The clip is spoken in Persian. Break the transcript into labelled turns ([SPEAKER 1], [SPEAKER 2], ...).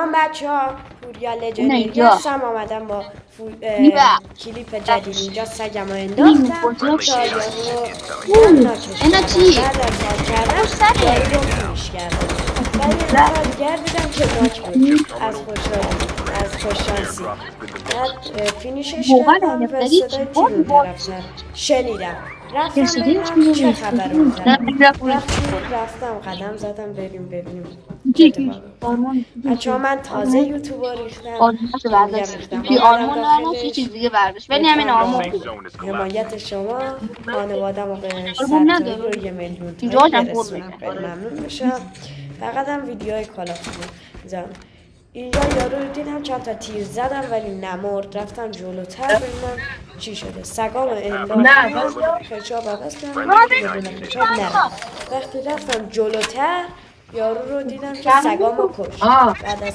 [SPEAKER 1] بچه ها فوریا لجندری هستم آمدم با کلیپ جدید اینجا سگم رو انداختم تا یارو ناکش کردم بعد از حال کردم یارو رو فینیش کردم بعد یه دفعه دیگر دیدم که ناک بود از خوششانسی بعد فینیشش کردم و صدای تیم اون طرف شنیدم رفتم ببینم چه خبر رفتم قدم زدم بریم چه اتفاقی بچه ها من تازه یوتیوب رو ریختم
[SPEAKER 2] آرمان دارمش یه چیز دیگه برداشت ولی همین آرمان
[SPEAKER 1] حمایت شما خانوادم به 100 تایی رو 1,000,000 تایی برسونم خیلی ممنون میشم فقط هم ویدیوهای کالاف میزنم اینجا یارو رو دیدم چند تا تیر زدم ولی نمرد رفتم جلوتر ببینم چی شده سگام انداختم خشاب عوض کردم بدون خشاب نرم وقتی رفتم جلوتر یارو رو دیدم که سگامو کش بعد از